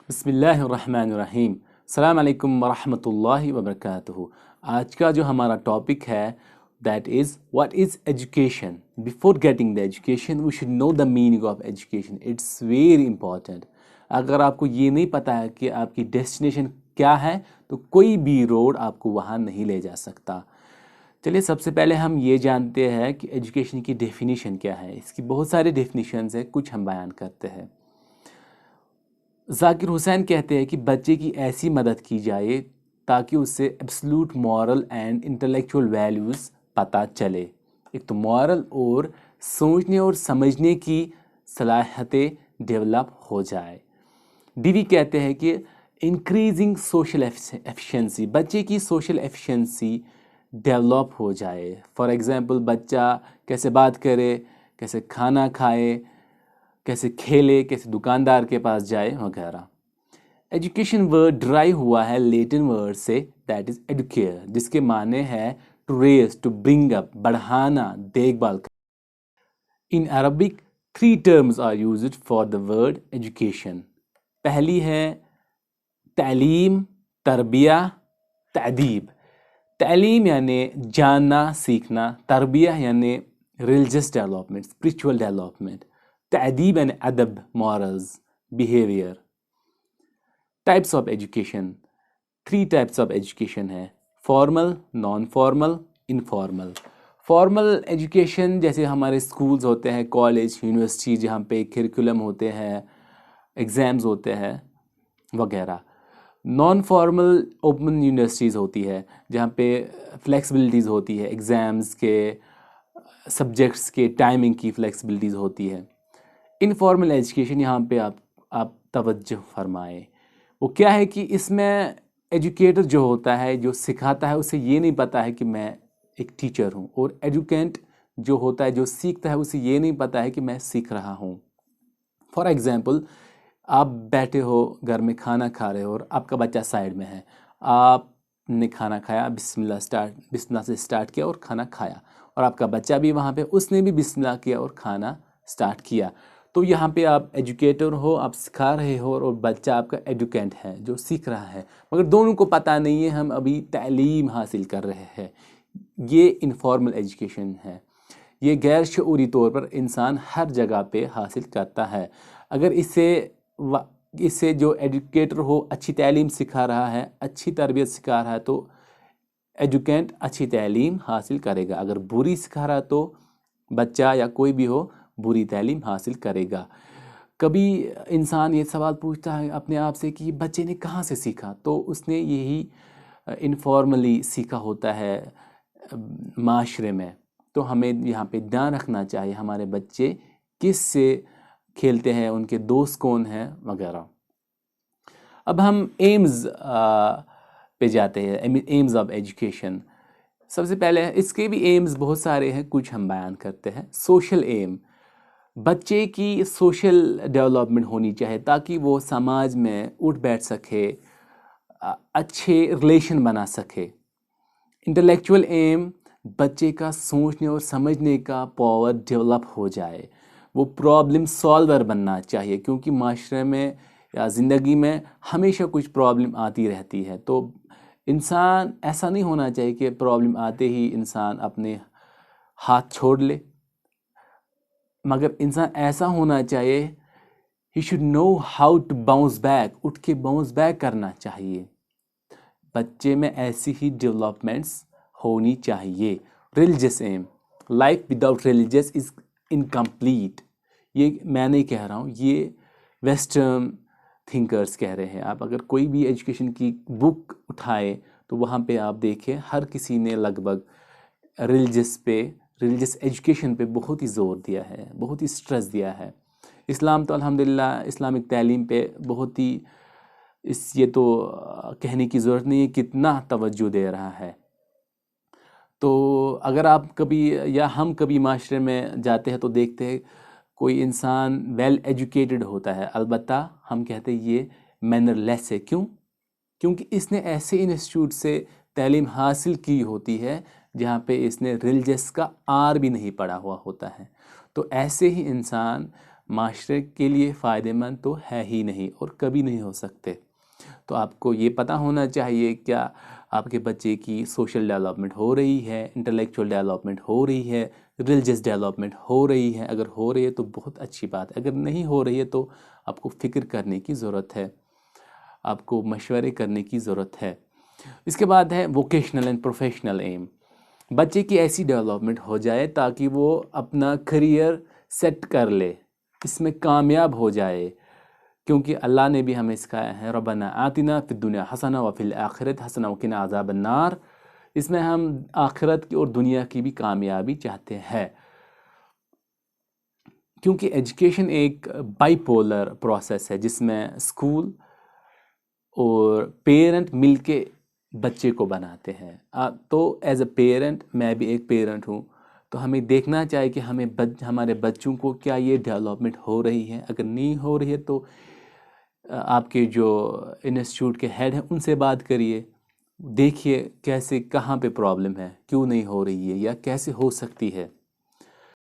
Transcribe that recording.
بسم اللہ الرحمن الرحیم۔ السلام علیکم ورحمۃ اللہ وبرکاتہ۔ آج کا جو ہمارا ٹاپک ہے that is what is education. Before getting the education we should know the meaning of education, it's very important. اگر آپ کو یہ نہیں پتہ ہے کہ آپ کی ڈیسٹینیشن کیا ہے تو کوئی بھی روڈ آپ کو وہاں نہیں لے جا سکتا۔ چلیے سب سے پہلے ہم یہ جانتے ہیں کہ ایجوکیشن کی ڈیفینیشن کیا ہے۔ اس کی بہت سارے ڈیفینیشنز ہیں، کچھ ہم بیان کرتے ہیں۔ ذاکر حسین کہتے ہیں کہ بچے کی ایسی مدد کی جائے تاکہ اس سے absolute moral and intellectual values پتہ چلے۔ ایک تو مورل اور سوچنے اور سمجھنے کی صلاحیتیں ڈیولپ ہو جائے۔ ڈیوی کہتے ہیں کہ انکریزنگ سوشل ایفیشنسی، بچے کی سوشل ایفیشنسی ڈیولپ ہو جائے۔ فار ایگزامپل بچہ کیسے بات کرے، کیسے کھانا کھائے، کیسے کھیلے، کیسے دکاندار کے پاس جائے وغیرہ۔ ایجوکیشن ورڈ ڈرائیو ہوا ہے لیٹن ورڈ سے دیٹ از ایڈوکیئر، جس کے معنی ہے ٹو ریز، ٹو برنگ اپ، بڑھانا، دیکھ بھال کرنا۔ In Arabic 3 terms are used for the word education۔ پہلی ہے تعلیم، تربیہ، تعدیب۔ تعلیم یعنی جاننا، سیکھنا، تربیہ یعنی ریلیجس ڈیولپمنٹ، اسپرچول ڈیولپمنٹ، تعدیب یعنی ادب، morals, behaviour. Types of education, 3 types of education ہے، formal, non formal, informal. Formal education جیسے ہمارے اسکولز ہوتے ہیں، کالج، یونیورسٹی، جہاں پہ کریکولم ہوتے ہیں، ایگزامز ہوتے ہیں وغیرہ۔ نان فارمل اوپن یونیورسٹیز ہوتی ہے جہاں پہ فلیکسبلٹیز ہوتی ہے، ایگزامز کے، سبجیکٹس کے ٹائمنگ کی فلیکسبلٹیز ہوتی ہے۔ انفارمل ایجوکیشن، یہاں پہ آپ توجہ فرمائیں، وہ کیا ہے کہ اس میں ایجوکیٹر جو ہوتا ہے، جو سکھاتا ہے، اسے یہ نہیں پتہ ہے کہ میں ایک ٹیچر ہوں، اور ایجوکینٹ جو ہوتا ہے، جو سیکھتا ہے، اسے یہ نہیں پتہ ہے کہ میں سیکھ رہا ہوں۔ فار ایگزامپل آپ بیٹھے ہو گھر میں، کھانا کھا رہے ہو اور آپ کا بچہ سائڈ میں ہے، آپ نے کھانا کھایا، بسم اللہ سے سٹارٹ کیا اور کھانا کھایا، اور آپ کا بچہ بھی وہاں پہ، اس نے بھی بسم اللہ کیا اور کھانا سٹارٹ کیا۔ تو یہاں پہ آپ ایجوکیٹر ہو، آپ سکھا رہے ہو، اور بچہ آپ کا ایڈوکینٹ ہے جو سیکھ رہا ہے، مگر دونوں کو پتہ نہیں ہے ہم ابھی تعلیم حاصل کر رہے ہیں۔ یہ انفارمل ایجوکیشن ہے۔ یہ غیر شعوری طور پر انسان ہر جگہ پہ حاصل کرتا ہے۔ اگر اسے جو ایجوکیٹر ہو اچھی تعلیم سکھا رہا ہے، اچھی تربیت سکھا رہا ہے، تو ایجوکینٹ اچھی تعلیم حاصل کرے گا۔ اگر بری سکھا رہا ہے تو بچہ یا کوئی بھی ہو بری تعلیم حاصل کرے گا۔ کبھی انسان یہ سوال پوچھتا ہے اپنے آپ سے کہ بچے نے کہاں سے سیکھا، تو اس نے یہی انفارملی سیکھا ہوتا ہے معاشرے میں۔ تو ہمیں یہاں پہ دھیان رکھنا چاہیے ہمارے بچے کس سے کھیلتے ہیں، ان کے دوست کون ہیں وغیرہ۔ اب ہم ایمز پہ جاتے ہیں، ایمز آف ایجوکیشن۔ سب سے پہلے اس کے بھی ایمز بہت سارے ہیں، کچھ ہم بیان کرتے ہیں۔ سوشل ایم، بچے کی سوشل ڈیولپمنٹ ہونی چاہیے تاکہ وہ سماج میں اٹھ بیٹھ سکے، اچھے ریلیشن بنا سکے۔ انٹلیکچوئل ایم، بچے کا سوچنے اور سمجھنے کا پاور ڈیولپ ہو جائے، وہ پرابلم سالور بننا چاہیے، کیونکہ معاشرے میں یا زندگی میں ہمیشہ کچھ پرابلم آتی رہتی ہے۔ تو انسان ایسا نہیں ہونا چاہیے کہ پرابلم آتے ہی انسان اپنے ہاتھ چھوڑ لے، مگر انسان ایسا ہونا چاہیے he should know how to bounce back, اٹھ کے باؤنس بیک کرنا چاہیے۔ بچے میں ایسی ہی ڈیولپمنٹس ہونی چاہیے۔ Religious um, life without religious is incomplete. یہ میں نہیں کہہ رہا ہوں، یہ ویسٹرن تھنکرز کہہ رہے ہیں۔ آپ اگر کوئی بھی ایجوکیشن کی بک اٹھائے تو وہاں پہ آپ دیکھیں ہر کسی نے لگ بھگ ریلیجس ایجوکیشن پہ بہت ہی زور دیا ہے، بہت ہی سٹریس دیا ہے۔ اسلام تو الحمدللہ اسلامک تعلیم پہ بہت ہی یہ تو کہنے کی ضرورت نہیں ہے کتنا توجہ دے رہا ہے۔ تو اگر آپ کبھی یا ہم کبھی معاشرے میں جاتے ہیں تو دیکھتے ہیں کوئی انسان ویل ایجوکیٹڈ ہوتا ہے، البتہ ہم کہتے ہیں یہ مینر لیس ہے۔ کیوں؟ کیونکہ اس نے ایسے انسٹیٹیوٹ سے تعلیم حاصل کی ہوتی ہے جہاں پہ اس نے ریلیجس کا آر بھی نہیں پڑھا ہوا ہوتا ہے۔ تو ایسے ہی انسان معاشرے کے لیے فائدہ مند تو ہے ہی نہیں اور کبھی نہیں ہو سکتے۔ تو آپ کو یہ پتہ ہونا چاہیے کیا آپ کے بچے کی سوشل ڈیولپمنٹ ہو رہی ہے، انٹلیکچوئل ڈیولپمنٹ ہو رہی ہے، ریلیجس ڈیولپمنٹ ہو رہی ہے۔ اگر ہو رہی ہے تو بہت اچھی بات ہے، اگر نہیں ہو رہی ہے تو آپ کو فکر کرنے کی ضرورت ہے، آپ کو مشورے کرنے کی ضرورت ہے۔ اس کے بعد ہے ووکیشنل اینڈ پروفیشنل ایم۔ بچے کی ایسی ڈیولپمنٹ ہو جائے تاکہ وہ اپنا کریئر سیٹ کر لے، اس میں کامیاب ہو جائے، کیونکہ اللہ نے بھی ہمیں سکھایا ہے ربنا آتنا فی الدنیا حسنہ وفی الآخرۃ حسنہ وقنا عذاب النار۔ اس میں ہم آخرت کی اور دنیا کی بھی کامیابی چاہتے ہیں، کیونکہ ایجوکیشن ایک بائی پولر پروسیس ہے جس میں اسکول اور پیرنٹ مل کے بچے کو بناتے ہیں۔ تو ایز اے پیرنٹ، میں بھی ایک پیرنٹ ہوں، تو ہمیں دیکھنا چاہیے کہ ہمارے بچوں کو کیا یہ ڈیولپمنٹ ہو رہی ہے۔ اگر نہیں ہو رہی ہے تو آپ کے جو انسٹیٹیوٹ کے ہیڈ ہیں ان سے بات کریے، دیکھیے کیسے کہاں پہ پرابلم ہے، کیوں نہیں ہو رہی ہے یا کیسے ہو سکتی ہے۔